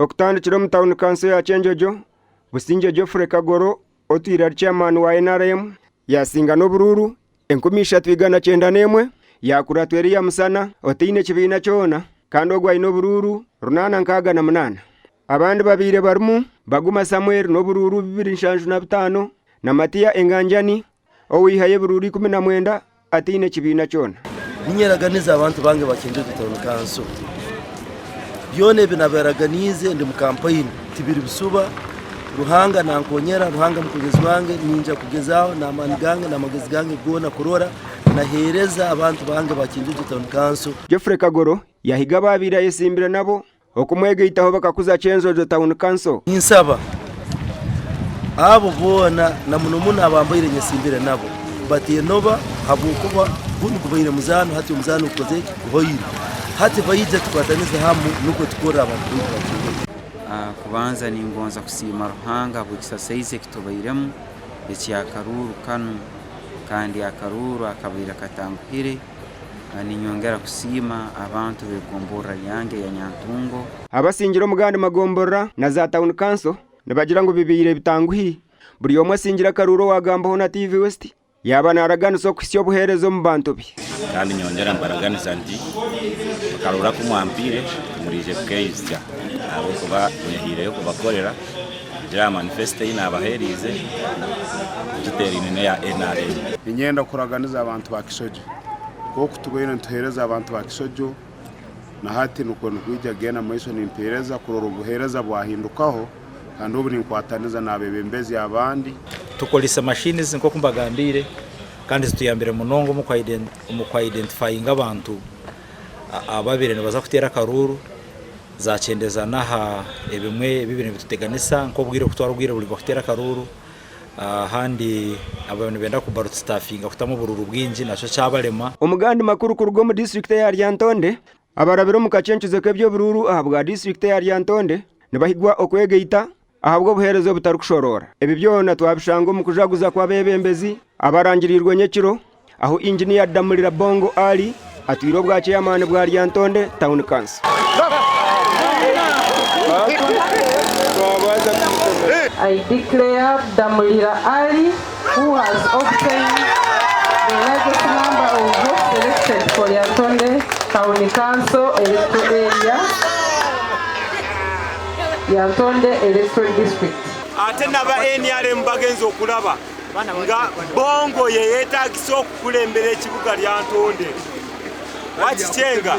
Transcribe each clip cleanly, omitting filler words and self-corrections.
okutandikira mu town council ya Kyenjojo Businge Geoffrey Kagoro otwira chairman wa NRM yasinga n'obururu 1391 yakura tweri ya musana otiine kibiina kyona kandi ogwa ino bururu 868 abandi babire barimu Baguma Samuel n'obururu 275 na Matia Enganjani owihaye bururu 19 atiine kibiina kyona. Ninyeraganiza abantu bange bakinjojo town council byone binaberaganize ndi mu campaign tibiri bisuba Ruhanga na nkonyera Ruhanga mukugezi wange ninja kugezaho na amani gange na magezi gange gona kurora nahereza abantu bange bakinjojo town council. Geoffrey Kagoro yahiga babira yesimbira nabo okumwegeitaho bakakuza Kyenjojo town council. Insaba abo bona na muno abambaire nyesimbire nabo batiye noba habukuba bunu kubaire muzano hati muzano ukoze kuhoyira hati bayije tukwataniza hamu nuko tukora abantu bakinjojo. Kubanza ningonza kusima Ruhanga bukisasaize kitobairemu ekya Karuru kanu kandi akaruru akabaira katanguhire ninyongera kusima abantu begombora yange ya Nyantungo abasingira omuganda magombora na za town council nebagira ngo bibire bitanguhi buri omwe asingira Karuru wagambaho na TV West yaba naraganiso kusyo buherezo mu bantu bi kandi nyongera mbaraganiza ndi Karura kumwampire murije bweizya abo kuba nyahire yo kubakorera jira manifesto ina abaherize giterine ya NRM inyenda kuraganiza abantu bakishojo ko kutubwira ntuhereza abantu bakishojo na hati nuko nkwijya gena mwiso nimpereza kurora ubuhereza bwahindukaho kandi ubu ninkwataniza nabebembezi abandi tukolisa machines nko kumbagambire kandi zituyambire munongo mu kwa identifying abantu ababire baza kutera Karuru zacendeza naha ebimwe bibiri bituteganisa nko bwire kutwarubwire buri bakutera Karuru handi abantu benda kubarut staffinga kutamo bururu bwinji naco cyabarema umugandi makuru ku rugo mu district ya Lyantonde abarabiro mu kacencuze kebyo bururu ahabwa district ya Lyantonde nibahigwa okwegeita ahabwo buherezo butarukushorora ebi byona twabishango mu kujaguza kwa bebembezi abarangirirwe nyekiro aho engineer Damulira Bongo Ali atwiro bwa chairman bwa Lyantonde town council. I declare Damulira Ali, who has obtained the largest number of votes elected for Lyantonde town council electoral area, Lyantonde electoral district. Atenda ba NRM bagenzo okulaba nga Bongo yeyetagisa okukulembera ekibuga Lyantonde. Wachichenga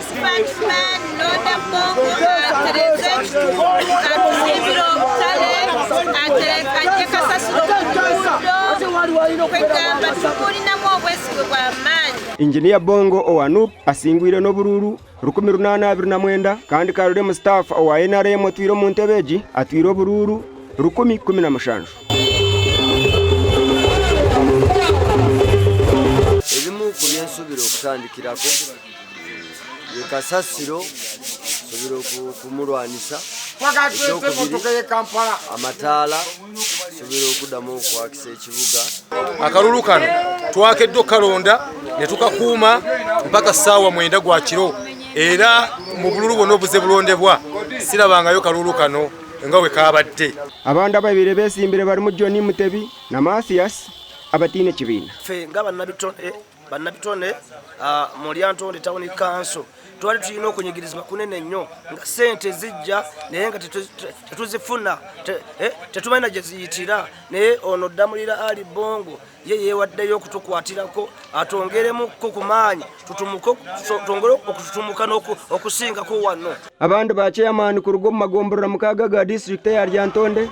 Engineer Bongo Owanup asingwire no bururu 1829 kandi Karure mu staff owa NRM atwiro mu ntebeji atwiro bururu 1015 Elimu kubyensubiro okutandikirako Kasasiro subiro kumurwanisa amatala subiro kudamu kwakise ekibuga Akaruru kano twakeddo kalonda ne tukakuuma mpaka sawa mwenda gwa kiro era mu bululu bono buze bulondebwa sirabangayo Karuru kano ngawe kabadde abanda babire besimbire bari mu John Mutebi na Mathias abatine kibiina fe ngaba banabitone mu Lyantonde town council twali tulina okunyigirizibwa kunene nnyo nga sente zijja naye nga tetuzifuna tetumanyi gye ziyitira naye ono Damulira Ali Bongo ye yewaddeyo okutukwatirako atongeremu ku maanyi tongere okututumuka n'okusingako wano abandi ba chairman ku rugo mu magombora mu kaga ga district ya Lyantonde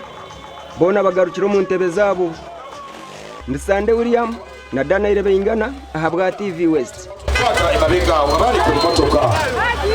bona bagarukira mu ntebe zabo Ndisande William na Dana Irebeyingana ahabwa TV West.